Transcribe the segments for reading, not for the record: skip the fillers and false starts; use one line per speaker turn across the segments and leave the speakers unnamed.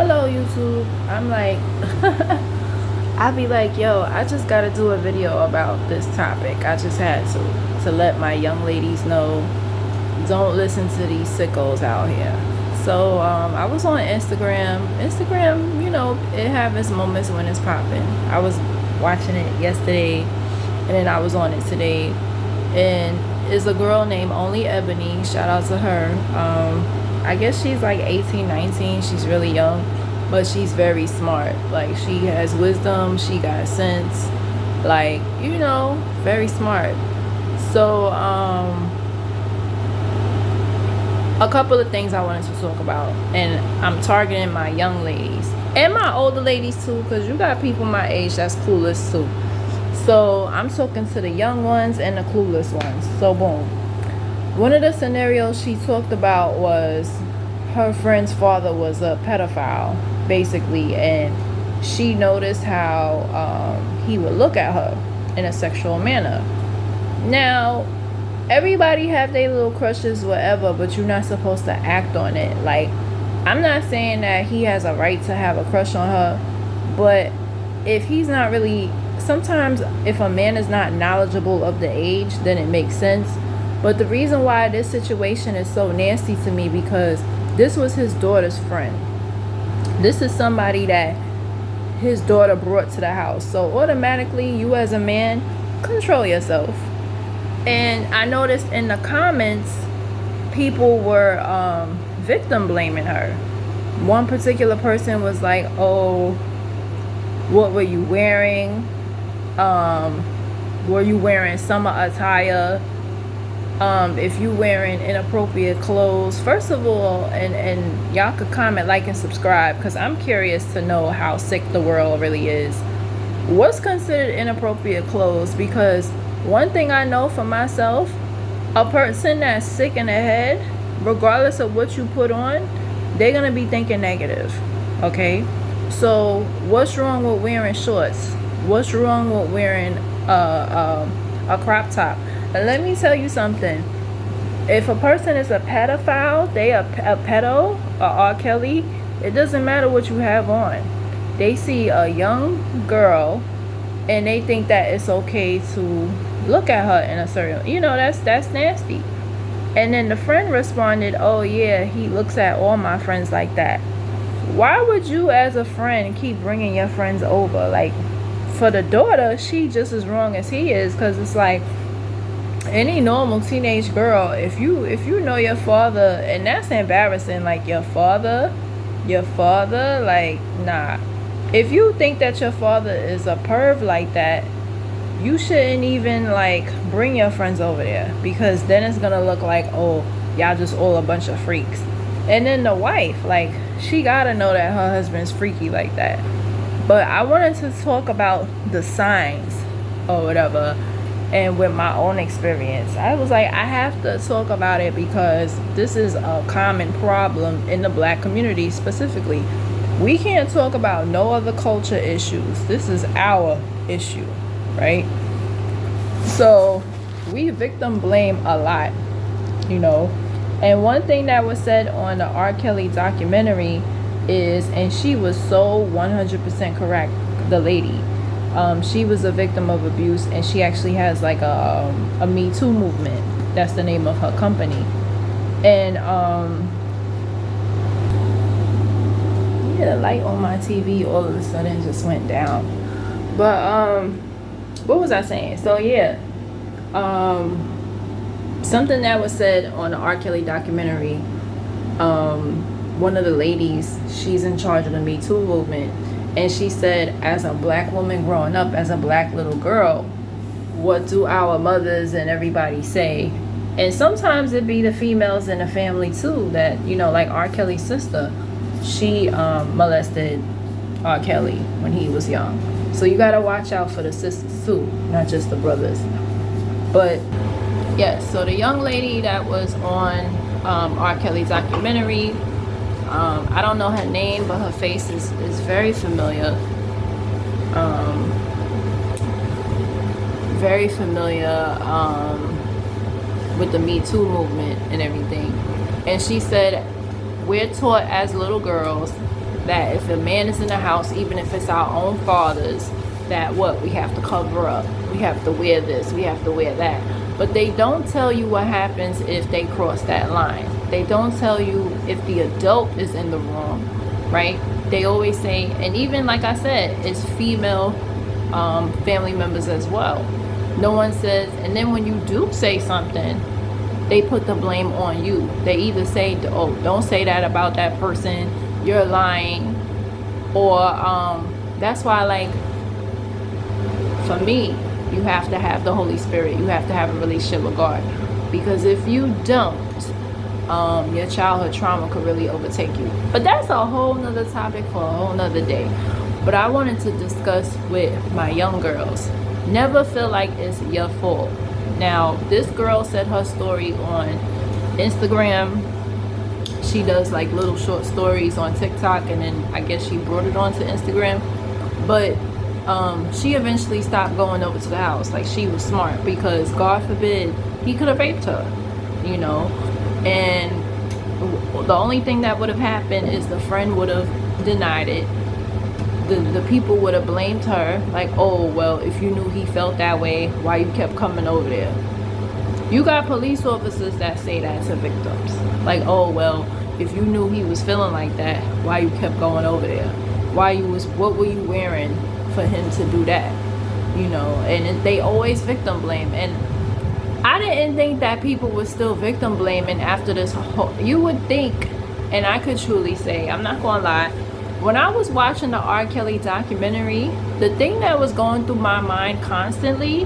hello YouTube. I'm like I'll be like, yo, I just gotta do a video about this topic. I just had to let my young ladies know, don't listen to these sickos out here. So I was on Instagram, you know, it have its moments when it's popping. I was watching it yesterday and then I was on it today, and it's a girl named Only Ebony. Shout out to her. I guess she's like 18, 19. She's really young, but she's very smart. Like, she has wisdom, she got sense, like, you know, very smart. So a couple of things I wanted to talk about, and I'm targeting my young ladies and my older ladies too, because you got people my age that's clueless too. So I'm talking to the young ones and the clueless ones. So boom, one of the scenarios she talked about was her friend's father was a pedophile, basically, and she noticed how he would look at her in a sexual manner. Now, everybody have their little crushes, whatever, but you're not supposed to act on it. Like, I'm not saying that he has a right to have a crush on her, but if he's not really, sometimes if a man is not knowledgeable of the age, then it makes sense. But the reason why this situation is so nasty to me, because this was his daughter's friend. This is somebody that his daughter brought to the house. So automatically, you as a man, control yourself. And I noticed in the comments, people were victim blaming her. One particular person was like, oh, what were you wearing? Were you wearing summer attire? If you wearing inappropriate clothes, first of all, and y'all could comment, like, and subscribe, because I'm curious to know how sick the world really is. What's considered inappropriate clothes? Because one thing I know for myself, a person that's sick in the head, regardless of what you put on, they're gonna be thinking negative. Okay, so what's wrong with wearing shorts? What's wrong with wearing a crop top? And let me tell you something. If a person is a pedophile, they a pedo, or R. Kelly, it doesn't matter what you have on. They see a young girl and they think that it's okay to look at her in a certain, you know, that's nasty. And then the friend responded, oh yeah, he looks at all my friends like that. Why would you as a friend keep bringing your friends over? Like, for the daughter, she just as wrong as he is, because it's like, any normal teenage girl, if you know your father, and that's embarrassing, like, your father, like, nah. If you think that your father is a perv like that, you shouldn't even, like, bring your friends over there, because then it's gonna look like, oh, y'all just all a bunch of freaks. And then the wife, like, she gotta know that her husband's freaky like that. But I wanted to talk about the signs or whatever, and with my own experience, I was like, I have to talk about it, because this is a common problem in the black community specifically. We can't talk about no other culture issues. This is our issue, right? So we victim blame a lot, you know. And one thing that was said on the R. Kelly documentary is, and she was so 100% correct, the lady, she was a victim of abuse, and she actually has like a Me Too movement. That's the name of her company. And yeah, the light on my TV all of a sudden just went down. But what was I saying? So yeah, something that was said on the R. Kelly documentary, one of the ladies, she's in charge of the Me Too movement, and she said, as a black woman growing up, as a black little girl, what do our mothers and everybody say? And sometimes it be the females in the family too, that, you know, like R. Kelly's sister, she molested R. Kelly when he was young. So you gotta watch out for the sisters too, not just the brothers. But yeah, so the young lady that was on R. Kelly's documentary, I don't know her name, but her face is very familiar. Very familiar with the Me Too movement and everything. And she said, we're taught as little girls that if a man is in the house, even if it's our own fathers, that what we have to cover up, we have to wear this, we have to wear that. But they don't tell you what happens if they cross that line. They don't tell you if the adult is in the wrong, right? They always say, and even like I said, it's female family members as well. No one says, and then when you do say something, they put the blame on you. They either say, oh, don't say that about that person, you're lying, or that's why, like, for me, you have to have the Holy Spirit. You have to have a relationship with God, because if you don't, your childhood trauma could really overtake you. But that's a whole nother topic for a whole nother day. But I wanted to discuss with my young girls, never feel like it's your fault. Now, this girl said her story on Instagram. She does like little short stories on TikTok, and then I guess she brought it onto Instagram. But she eventually stopped going over to the house. Like, she was smart, because God forbid he could have raped her, you know. And the only thing that would have happened is the friend would have denied it. The people would have blamed her, like, oh, well, if you knew he felt that way, why you kept coming over there? You got police officers that say that to victims, like, oh, well, if you knew he was feeling like that, why you kept going over there? What were you wearing for him to do that? You know, and they always victim blame. And I didn't think that people were still victim blaming after this whole, you would think, and I could truly say, I'm not gonna lie, when I was watching the R. Kelly documentary, the thing that was going through my mind constantly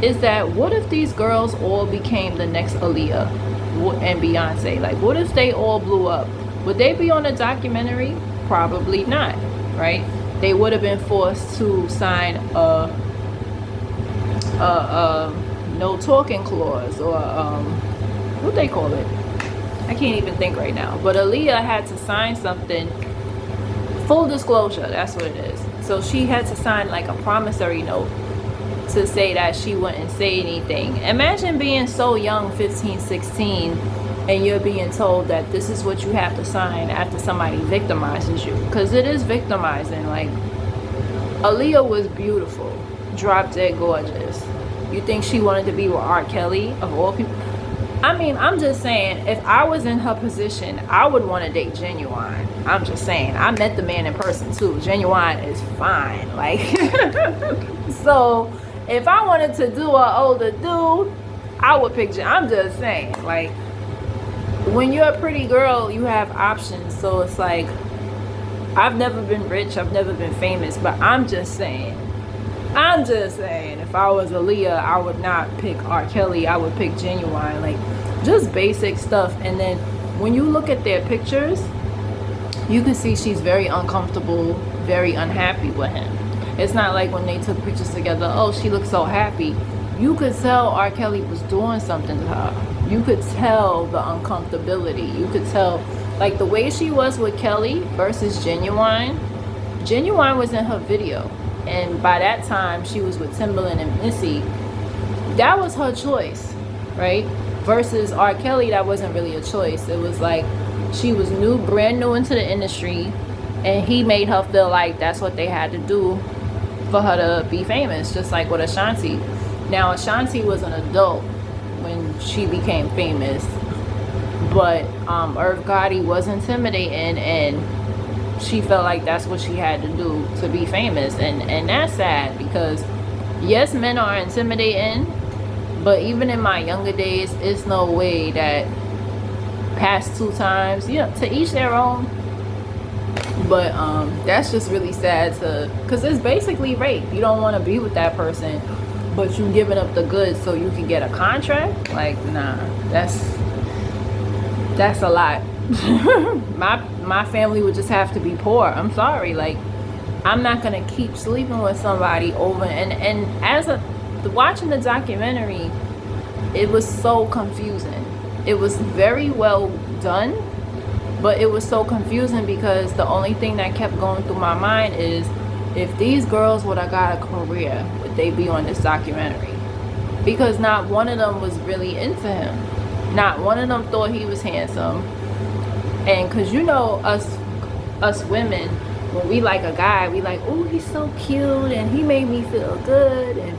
is that, what if these girls all became the next Aaliyah and Beyonce? Like, what if they all blew up? Would they be on a documentary? Probably not, right? They would have been forced to sign a no talking clause, or what they call it. I can't even think right now. But Aaliyah had to sign something. Full disclosure, that's what it is. So she had to sign like a promissory note to say that she wouldn't say anything. Imagine being so young, 15, 16, and you're being told that this is what you have to sign after somebody victimizes you. Because it is victimizing. Like, Aaliyah was beautiful, drop dead gorgeous. You think she wanted to be with R. Kelly, of all people? I mean, I'm just saying, if I was in her position, I would want to date Genuine. I'm just saying. I met the man in person too. Genuine is fine. Like, so if I wanted to do an older dude, I would pick I'm just saying. Like, when you're a pretty girl, you have options. So it's like, I've never been rich, I've never been famous, but I'm just saying, if I was Aaliyah, I would not pick R. Kelly, I would pick Genuine. Like, just basic stuff. And then when you look at their pictures, you can see she's very uncomfortable, very unhappy with him. It's not like when they took pictures together, oh, she looks so happy. You could tell R. Kelly was doing something to her. You could tell the uncomfortability. You could tell, like, the way she was with Kelly versus Genuine. Genuine was in her video, and by that time she was with Timbaland and Missy. That was her choice, right? Versus R. Kelly, that wasn't really a choice. It was like, she was brand new into the industry, and he made her feel like that's what they had to do for her to be famous, just like with Ashanti. Now, Ashanti was an adult when she became famous, but Irv Gotti was intimidating, and she felt like that's what she had to do to be famous. And that's sad, because yes, men are intimidating, but even in my younger days, it's no way that past 2 times, you know, to each their own. But that's just really sad, because it's basically rape. You don't want to be with that person, but you giving up the goods so you can get a contract. Like, nah, that's a lot. my family would just have to be poor. I'm sorry. Like, I'm not gonna keep sleeping with somebody over. And as watching the documentary, it was so confusing. It was very well done, but it was so confusing, because the only thing that kept going through my mind is, if these girls would have got a career, would they be on this documentary? Because not one of them was really into him. Not one of them thought he was handsome. And because, you know, us us women, when we like a guy, we like, oh, he's so cute and he made me feel good. And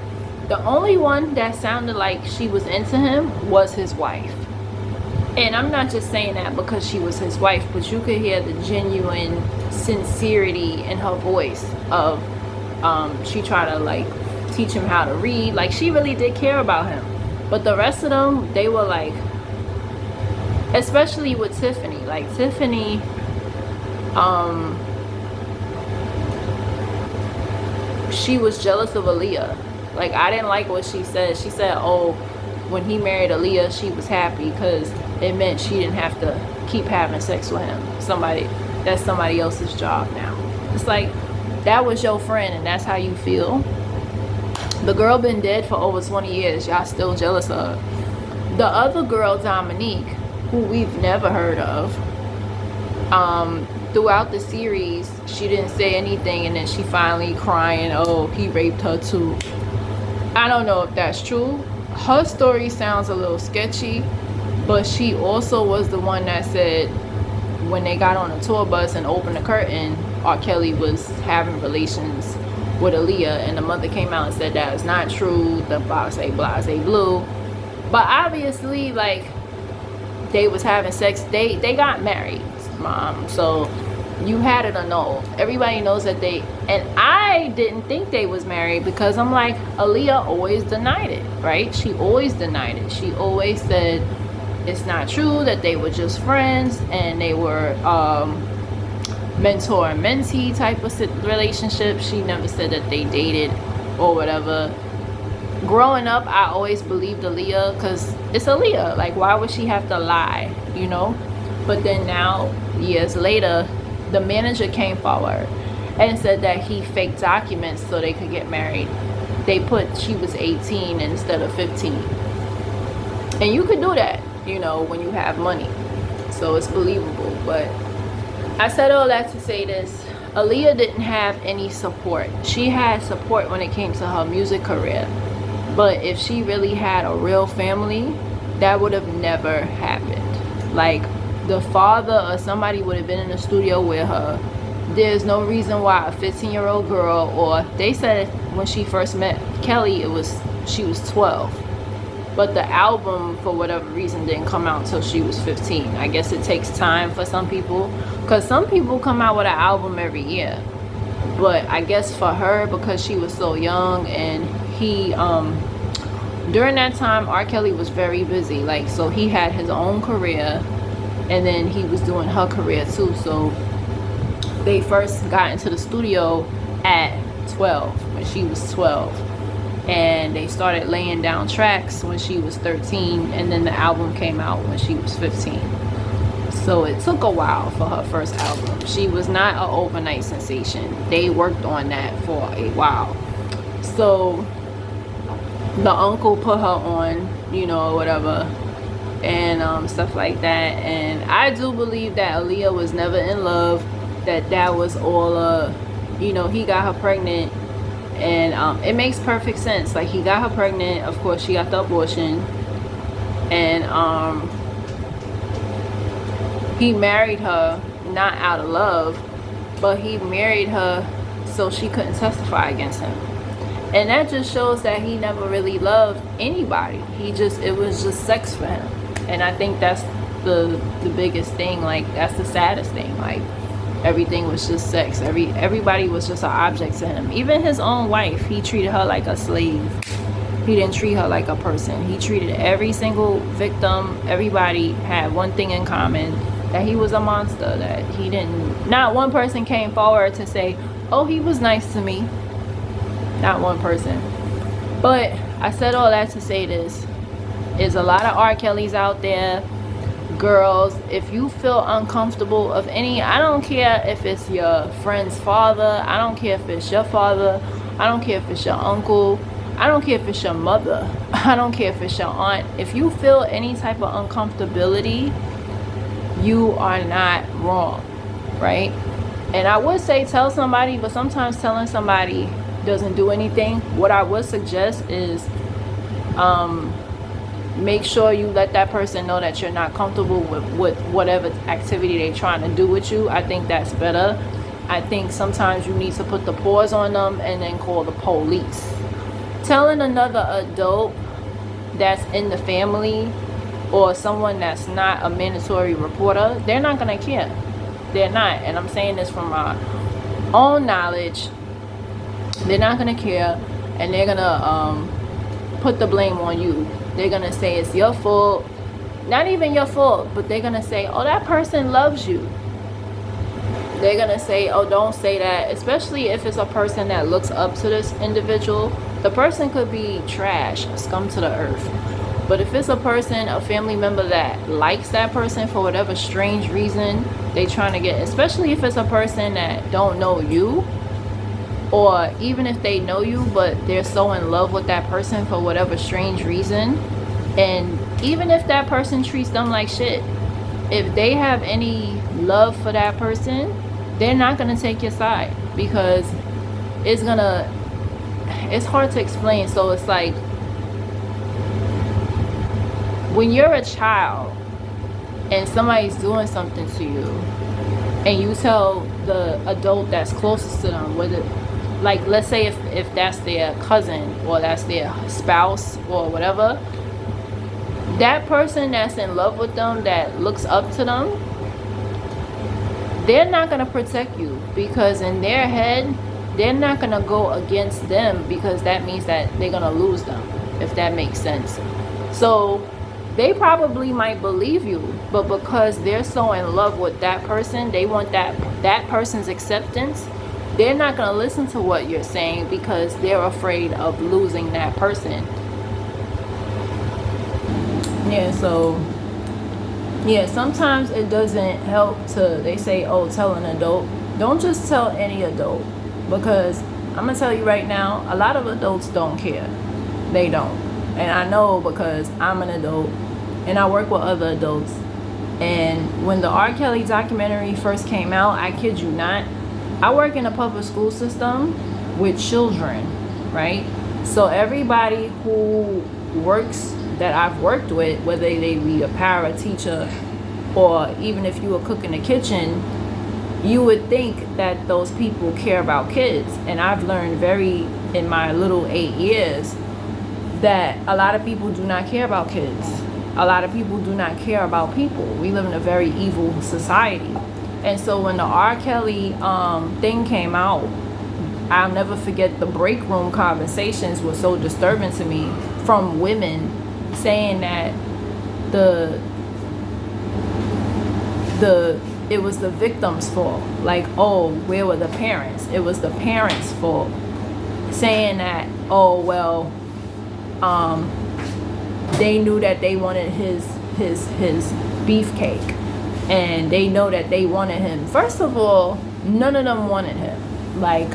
the only one that sounded like she was into him was his wife. And I'm not just saying that because she was his wife, but you could hear the genuine sincerity in her voice of she tried to like teach him how to read. Like, she really did care about him. But the rest of them, they were like, especially with Tiffany. Like, Tiffany, she was jealous of Aaliyah. Like, I didn't like what she said. She said, oh, when he married Aaliyah, she was happy because it meant she didn't have to keep having sex with him. That's somebody else's job now. It's like, that was your friend and that's how you feel. The girl been dead for over 20 years. Y'all still jealous of. The other girl, Dominique, who we've never heard of, throughout the series, she didn't say anything, and then she finally crying, oh, he raped her too. I don't know if that's true. Her story sounds a little sketchy, but she also was the one that said when they got on a tour bus and opened the curtain, R. Kelly was having relations with Aaliyah, and the mother came out and said that is not true, the blase blue. But obviously, like, they was having sex. They got married, mom. So you had it annulled. Everybody knows that they, and I didn't think they was married because I'm like, Aaliyah always denied it, right? She always denied it. She always said it's not true, that they were just friends and they were mentor and mentee type of relationship. She never said that they dated or whatever. Growing up, I always believed Aaliyah because it's Aaliyah. Like, why would she have to lie, you know? But then now, years later, the manager came forward and said that he faked documents so they could get married. They put she was 18 instead of 15. And you could do that, you know, when you have money. So it's believable. But I said all that to say this. Aaliyah didn't have any support. She had support when it came to her music career. But if she really had a real family, that would have never happened. Like, the father or somebody would have been in the studio with her. There's no reason why a 15-year-old girl, or they said when she first met Kelly, she was 12. But the album, for whatever reason, didn't come out until she was 15. I guess it takes time for some people, because some people come out with an album every year. But I guess for her, because she was so young, and he, during that time, R. Kelly was very busy. Like, so he had his own career, and then he was doing her career too. So they first got into the studio at 12, when she was 12. And they started laying down tracks when she was 13, and then the album came out when she was 15. So it took a while for her first album. She was not an overnight sensation. They worked on that for a while. So the uncle put her on, you know, whatever, and stuff like that. And I do believe that Aaliyah was never in love, that was all you know, he got her pregnant. And it makes perfect sense. Like, he got her pregnant. Of course, she got the abortion. And he married her not out of love, but he married her so she couldn't testify against him. And that just shows that he never really loved anybody. It was just sex for him. And I think that's the biggest thing. Like, that's the saddest thing. Like, everything was just sex. Everybody was just an object to him. Even his own wife, he treated her like a slave. He didn't treat her like a person. He treated every single victim. Everybody had one thing in common, that he was a monster. That he didn't, not one person came forward to say, oh, he was nice to me. Not one person. But I said all that to say this. There's a lot of R. Kellys out there. Girls, if you feel uncomfortable of any, I don't care if it's your friend's father, I don't care if it's your father, I don't care if it's your uncle, I don't care if it's your mother, I don't care if it's your aunt. If you feel any type of uncomfortability, you are not wrong, right? And I would say tell somebody, but sometimes telling somebody doesn't do anything. What I would suggest is make sure you let that person know that you're not comfortable with whatever activity they're trying to do with you. I think that's better. I think sometimes you need to put the pause on them and then call the police. Telling another adult that's in the family or someone that's not a mandatory reporter, they're not going to care. They're not. And I'm saying this from my own knowledge. They're not going to care, and they're going to put the blame on you. They're going to say it's your fault. Not even your fault, but they're going to say, oh, that person loves you. They're going to say, oh, don't say that, especially if it's a person that looks up to this individual. The person could be trash, scum to the earth. But if it's a person, a family member that likes that person for whatever strange reason, they trying to get, especially if it's a person that don't know you, or even if they know you, but they're so in love with that person for whatever strange reason. And even if that person treats them like shit, if they have any love for that person, they're not going to take your side, because it's hard to explain. So it's like, when you're a child and somebody's doing something to you and you tell the adult that's closest to them, whether, like, let's say if that's their cousin or that's their spouse or whatever, that person that's in love with them, that looks up to them, they're not going to protect you, because in their head, they're not going to go against them, because that means that they're going to lose them, if that makes sense. So they probably might believe you, but because they're so in love with that person, they want that person's acceptance, they're not going to listen to what you're saying, because they're afraid of losing that person. Yeah, so yeah, sometimes it doesn't help to, they say, oh, tell an adult. Don't just tell any adult, because I'm going to tell you right now, a lot of adults don't care. They don't. And I know, because I'm an adult and I work with other adults. And when the R. Kelly documentary first came out, I kid you not, I work in a public school system with children, right? So everybody who works, that I've worked with, whether they be a para teacher or even if you were cooking in the kitchen, you would think that those people care about kids. And I've learned in my little 8 years, that a lot of people do not care about kids. A lot of people do not care about people. We live in a very evil society. And so when the R. Kelly thing came out, I'll never forget, the break room conversations were so disturbing to me, from women saying that it was the victim's fault. Like, oh, where were the parents? It was the parents' fault. Saying that, oh, well, they knew that they wanted his beefcake, and they know that they wanted him. First of all, none of them wanted him. Like,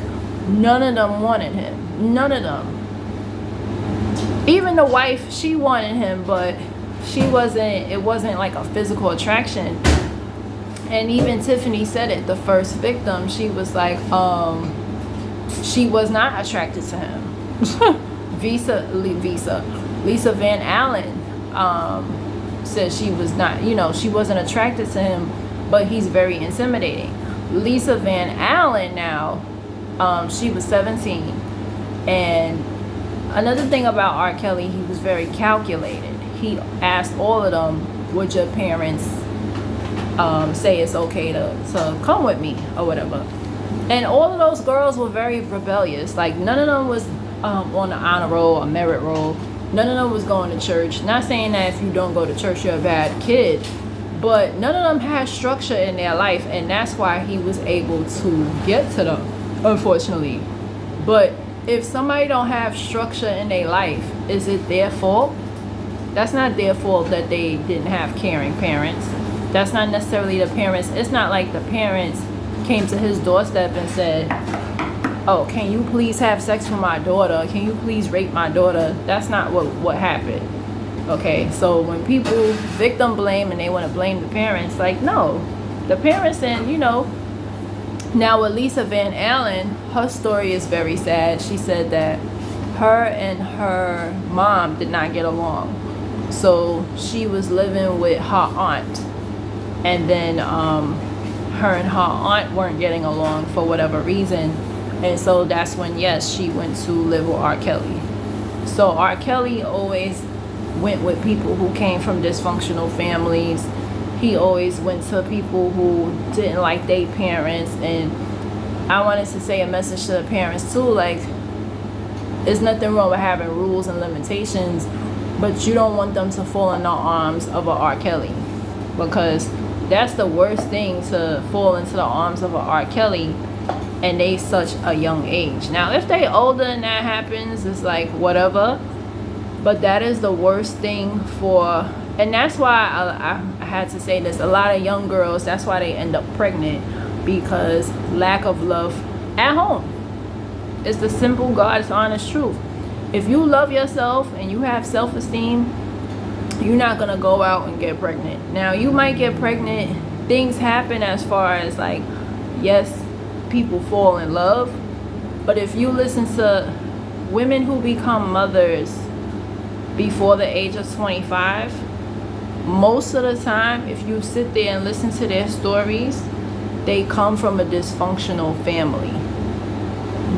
none of them wanted him. None of them. Even the wife, she wanted him, but it wasn't like a physical attraction. And even Tiffany said it, the first victim, she was like, she was not attracted to him. Lisa Van Allen said she was not, she wasn't attracted to him, but he's very intimidating. Lisa Van Allen now, she was 17. And another thing about R. Kelly, he was very calculated. He asked all of them, would your parents say it's okay to come with me or whatever? And all of those girls were very rebellious. Like, none of them was on the honor roll or merit roll. None of them was going to church. Not saying that if you don't go to church, you're a bad kid. But none of them had structure in their life. And that's why he was able to get to them, unfortunately. But if somebody don't have structure in their life, is it their fault? That's not their fault that they didn't have caring parents. That's not necessarily the parents. It's not like the parents came to his doorstep and said, oh, can you please have sex with my daughter? Can you please rape my daughter? That's not what happened. Okay, so when people victim blame and they want to blame the parents, like, no. The parents, and now with Lisa Van Allen, her story is very sad. She said that her and her mom did not get along. So she was living with her aunt, and then her and her aunt weren't getting along for whatever reason, and so that's when, yes, she went to live with R. Kelly. So R. Kelly always went with people who came from dysfunctional families. He always went to people who didn't like their parents. And I wanted to say a message to the parents too, like, there's nothing wrong with having rules and limitations, but you don't want them to fall in the arms of a R. Kelly, because that's the worst thing, to fall into the arms of a R. Kelly and they such a young age. Now if they older and that happens, it's like whatever, but that is the worst thing for, and that's why I had to say this, a lot of young girls, that's why they end up pregnant, because lack of love at home. It's the simple, God's honest truth. If you love yourself and you have self-esteem, you're not gonna go out and get pregnant. Now you might get pregnant, things happen as far as like, yes, people fall in love, but if you listen to women who become mothers before the age of 25, most of the time, if you sit there and listen to their stories, they come from a dysfunctional family.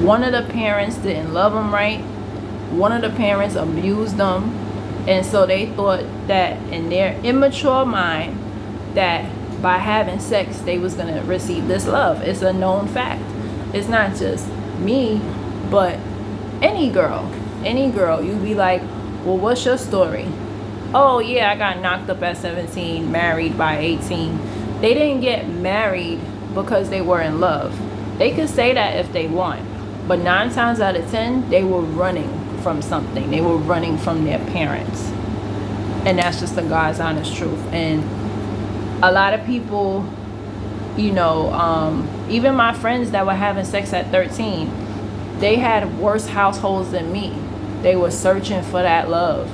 One of the parents didn't love them right. One of the parents abused them. And so they thought that in their immature mind that by having sex, they was going to receive this love. It's a known fact. It's not just me, but any girl, you'd be like, well, what's your story? Oh yeah, I got knocked up at 17, married by 18. They didn't get married because they were in love. They could say that if they want, but 9 times out of 10, they were running from something. They were running from their parents. And that's just the God's honest truth. And a lot of people, you know, even my friends that were having sex at 13, they had worse households than me. They were searching for that love.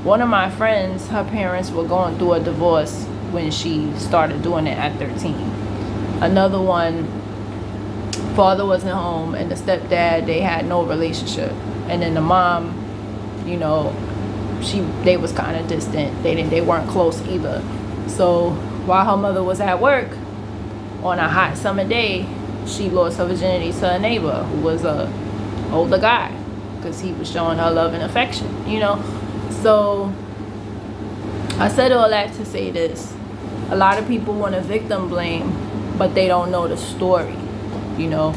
One of my friends, her parents were going through a divorce when she started doing it at 13. Another one, father wasn't home, and the stepdad, they had no relationship. And then the mom, you know, they was kind of distant. They weren't close either. So while her mother was at work on a hot summer day, she lost her virginity to a neighbor who was a older guy, because he was showing her love and affection, you know. So I said all that to say this. A lot of people want to victim blame, but they don't know the story, you know.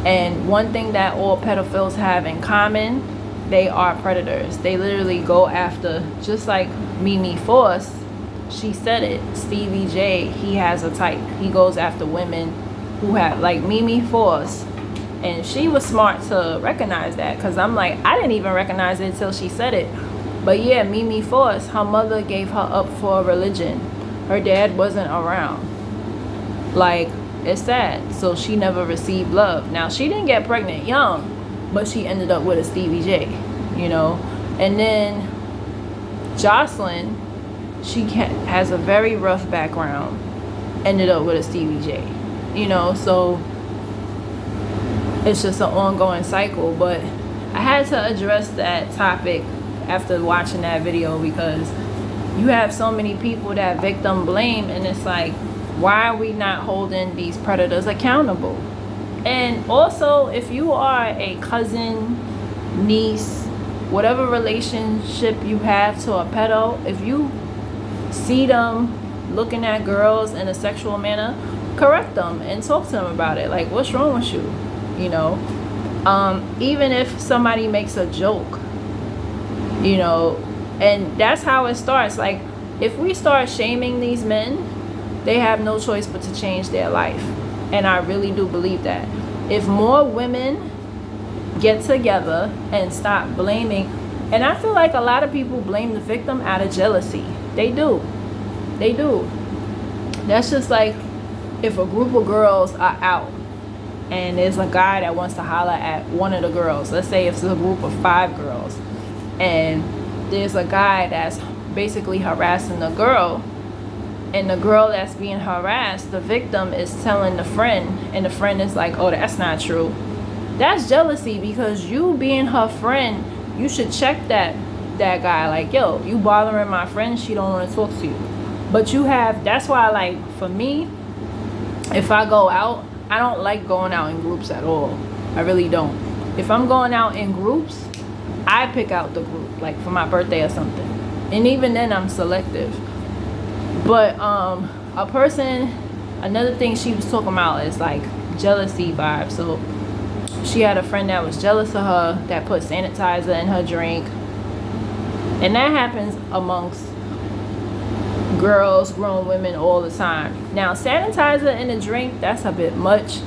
And one thing that all pedophiles have in common, they are predators. They literally go after, just like Mimi Force, she said it, Stevie J, he has a type. He goes after women who have, like Mimi Force. And she was smart to recognize that, because I'm like, I didn't even recognize it until she said it. But yeah, Mimi Force, her mother gave her up for a religion. Her dad wasn't around. Like, it's sad. So she never received love. Now, she didn't get pregnant young, but she ended up with a Stevie J, you know. And then Jocelyn, she has a very rough background, ended up with a Stevie J, you know. So it's just an ongoing cycle. But I had to address that topic after watching that video, because you have so many people that victim blame, and it's like, why are we not holding these predators accountable? And also, if you are a cousin, niece, whatever relationship you have to a pedo, if you see them looking at girls in a sexual manner, correct them and talk to them about it. Like, what's wrong with you? You know, even if somebody makes a joke, you know, and that's how it starts. Like, if we start shaming these men, they have no choice but to change their life. And I really do believe that. If more women get together and stop blaming, and I feel like a lot of people blame the victim out of jealousy. They do. That's just like if a group of girls are out and there's a guy that wants to holler at one of the girls. Let's say it's a group of 5 girls, and there's a guy that's basically harassing the girl, and the girl that's being harassed, the victim is telling the friend, and the friend is like, oh, that's not true. That's jealousy, because you being her friend, you should check that that guy, like, yo, you bothering my friend, she don't want to talk to you. But you have, that's why, like, for me, if I go out, I don't like going out in groups at all. I really don't. If I'm going out in groups, I pick out the group, like for my birthday or something. And even then I'm selective. But a person, another thing she was talking about is like jealousy vibes. So she had a friend that was jealous of her, that put sanitizer in her drink. And that happens amongst girls, grown women all the time. Now, sanitizer in a drink, that's a bit much,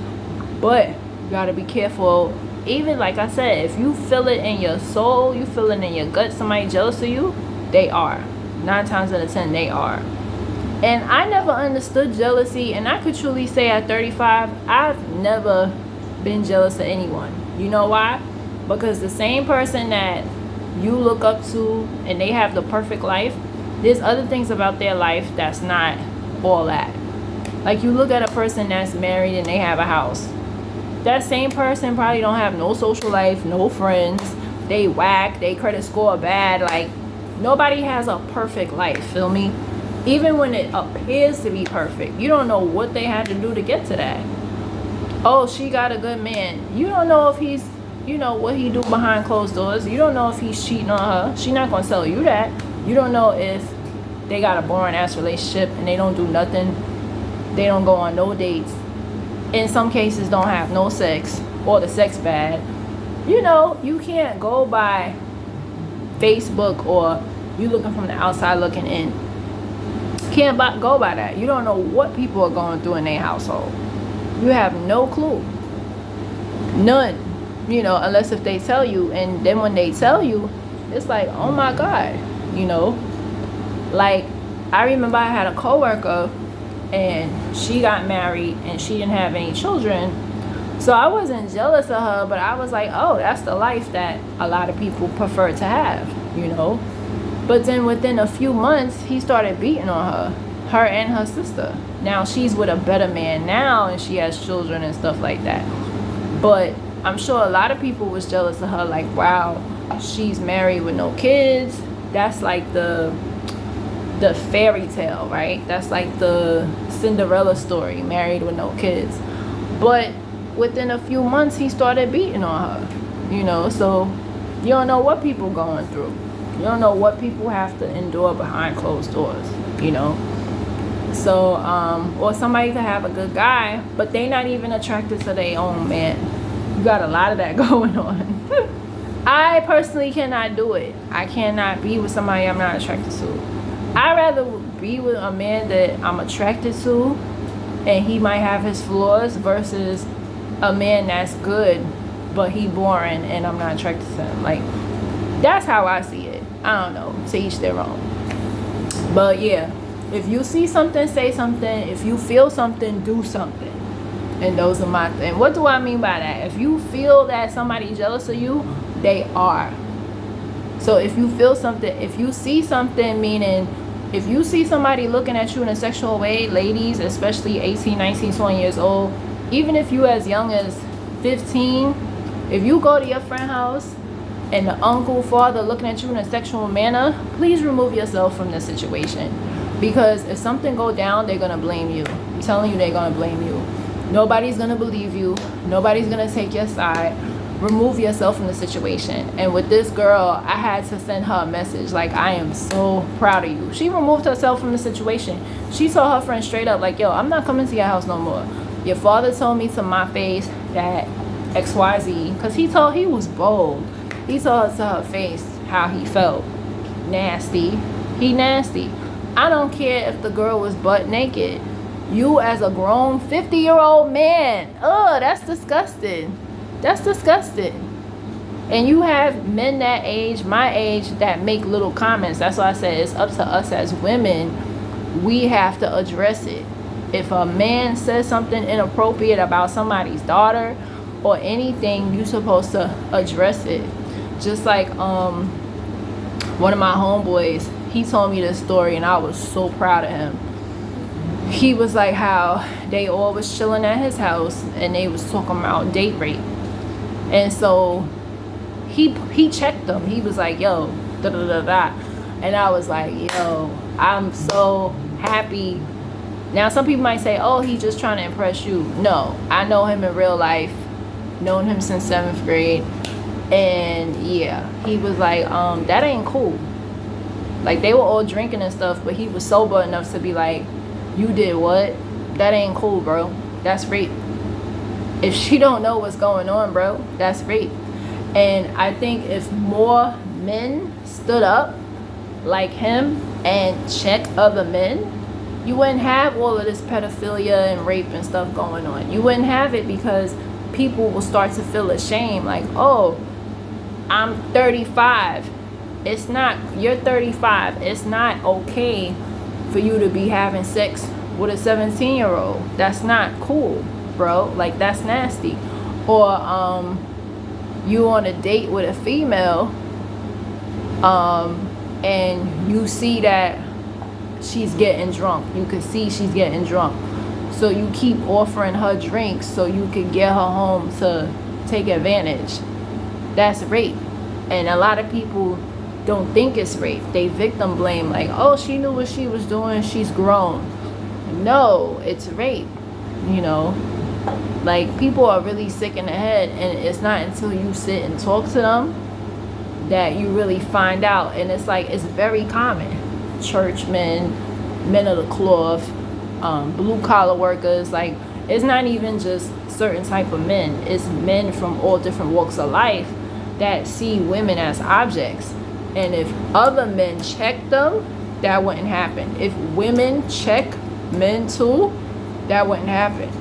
but you gotta be careful. Even like I said, if you feel it in your soul, you feel it in your gut, somebody jealous of you, they are. 9 times out of 10, they are. And I never understood jealousy, and I could truly say at 35, I've never been jealous of anyone. You know why? Because the same person that you look up to and they have the perfect life, there's other things about their life that's not all that. Like, you look at a person that's married and they have a house. That same person probably don't have no social life, no friends. They whack, they credit score bad. Like, nobody has a perfect life, feel me? Even when it appears to be perfect, you don't know what they had to do to get to that. Oh, she got a good man. You don't know if he's, you know, what he do behind closed doors. You don't know if he's cheating on her. She's not gonna tell you that. You don't know if they got a boring ass relationship and they don't do nothing. They don't go on no dates. In some cases, don't have no sex, or the sex bad. You know, you can't go by Facebook, or you looking from the outside looking in. Can't go by that. You don't know what people are going through in their household. You have no clue. None. You know, unless if they tell you. And then when they tell you, it's like, oh my God. You know, like, I remember I had a coworker and she got married and she didn't have any children. So I wasn't jealous of her, but I was like, oh, that's the life that a lot of people prefer to have, you know. But then within a few months, he started beating on her and her sister. Now she's with a better man now and she has children and stuff like that. But I'm sure a lot of people was jealous of her, like, wow, she's married with no kids. That's like the fairy tale, right? That's like the Cinderella story, married with no kids. But within a few months, he started beating on her, you know. So you don't know what people going through. You don't know what people have to endure behind closed doors, you know. So or somebody could have a good guy, but they not even attracted to their own man. You got a lot of that going on. I personally cannot do it. I cannot be with somebody I'm not attracted to. I'd rather be with a man that I'm attracted to and he might have his flaws, versus a man that's good but he boring and I'm not attracted to him. Like, that's how I see it. I don't know, to each their own. But yeah, if you see something, say something. If you feel something, do something. And those are my things. What do I mean by that? If you feel that somebody jealous of you, they are. So if you feel something, if you see something, meaning if you see somebody looking at you in a sexual way, ladies, especially 18, 19, 20 years old, even if you as young as 15, if you go to your friend's house and the uncle, father looking at you in a sexual manner, please remove yourself from the situation. Because if something go down, they're going to blame you. I'm telling you, they're going to blame you. Nobody's going to believe you. Nobody's going to take your side. Remove yourself from the situation. And with this girl, I had to send her a message like, I am so proud of you. She removed herself from the situation. She told her friend straight up, like, yo, I'm not coming to your house no more. Your father told me to my face that XYZ, because he was bold. He told her to her face how he felt. Nasty. He nasty. I don't care if the girl was butt naked. You as a grown 50-year-old man, that's disgusting. That's disgusting. And you have men that age, my age, that make little comments. That's why I said it's up to us as women. We have to address it. If a man says something inappropriate about somebody's daughter or anything, you're supposed to address it. Just like one of my homeboys, he told me this story and I was so proud of him. He was like how they all was chilling at his house and they was talking about date rape. And so he checked them. He was like, yo, da da da da. And I was like, yo, I'm so happy. Now some people might say, oh, he's just trying to impress you. No, I know him in real life, known him since 7th grade. And yeah, he was like, that ain't cool. Like, they were all drinking and stuff, but he was sober enough to be like, you did what? That ain't cool, bro. That's rape. If she don't know what's going on, bro, that's rape. And I think if more men stood up like him and checked other men, you wouldn't have all of this pedophilia and rape and stuff going on. You wouldn't have it, because people will start to feel ashamed. Like, oh, I'm 35. It's not, you're 35. It's not okay for you to be having sex with a 17-year-old. That's not cool, bro. Like, that's nasty. Or you on a date with a female, and you see that she's getting drunk. You can see she's getting drunk. So you keep offering her drinks so you can get her home to take advantage. That's rape. And a lot of people don't think it's rape. They victim blame, like, oh, she knew what she was doing, she's grown. No, it's rape. You know, like, people are really sick in the head, and it's not until you sit and talk to them that you really find out. And it's like, it's very common. Churchmen, men of the cloth, blue collar workers. Like, it's not even just certain type of men. It's men from all different walks of life that see women as objects. And if other men check them, that wouldn't happen. If women check men too, that wouldn't happen.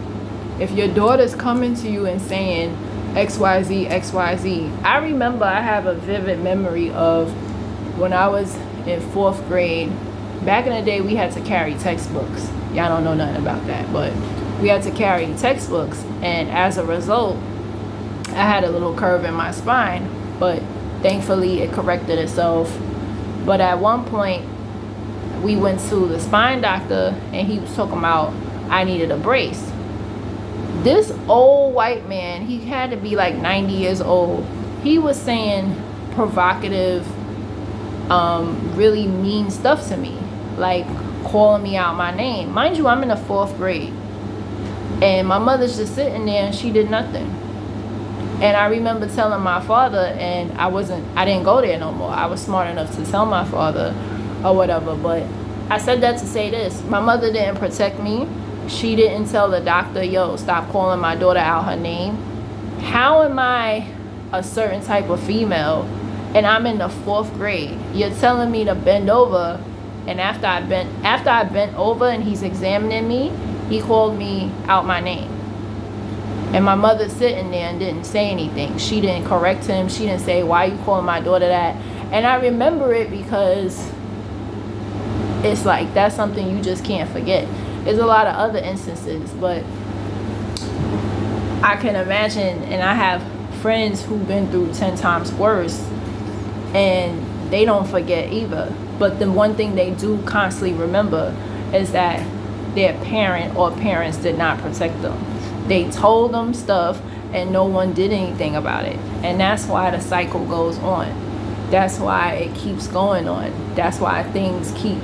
If your daughter's coming to you and saying XYZ, XYZ. I remember, I have a vivid memory of when I was in 4th grade. Back in the day, we had to carry textbooks. Y'all don't know nothing about that, but we had to carry textbooks. And as a result, I had a little curve in my spine, but thankfully it corrected itself. But at one point, we went to the spine doctor, and he was talking about I needed a brace. This old white man, he had to be like 90 years old. He was saying provocative, really mean stuff to me, like calling me out my name. Mind you, I'm in the 4th grade, and my mother's just sitting there, and she did nothing. And I remember telling my father, and I didn't go there no more. I was smart enough to tell my father or whatever, but I said that to say this. My mother didn't protect me. She didn't tell the doctor, yo, stop calling my daughter out her name. How am I a certain type of female, and I'm in the 4th grade? You're telling me to bend over, and after I bent over and he's examining me, he called me out my name. And my mother's sitting there and didn't say anything. She didn't correct him. She didn't say, why are you calling my daughter that? And I remember it because it's like, that's something you just can't forget. There's a lot of other instances, but I can imagine, and I have friends who've been through 10 times worse, and they don't forget either. But the one thing they do constantly remember is that their parent or parents did not protect them. They told them stuff and no one did anything about it. And that's why the cycle goes on. That's why it keeps going on. That's why things keep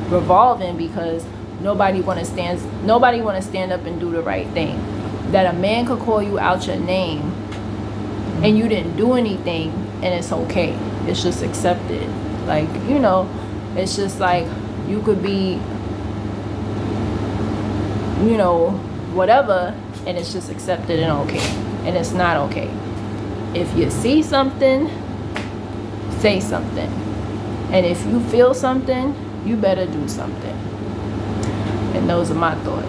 revolving, because nobody want to stand up and do the right thing. That a man could call you out your name and you didn't do anything, and it's okay. It's just accepted. Like, you know, it's just like you could be, you know, whatever, and it's just accepted and okay. And it's not okay. If you see something, say something. And if you feel something, you better do something. And those are my thoughts.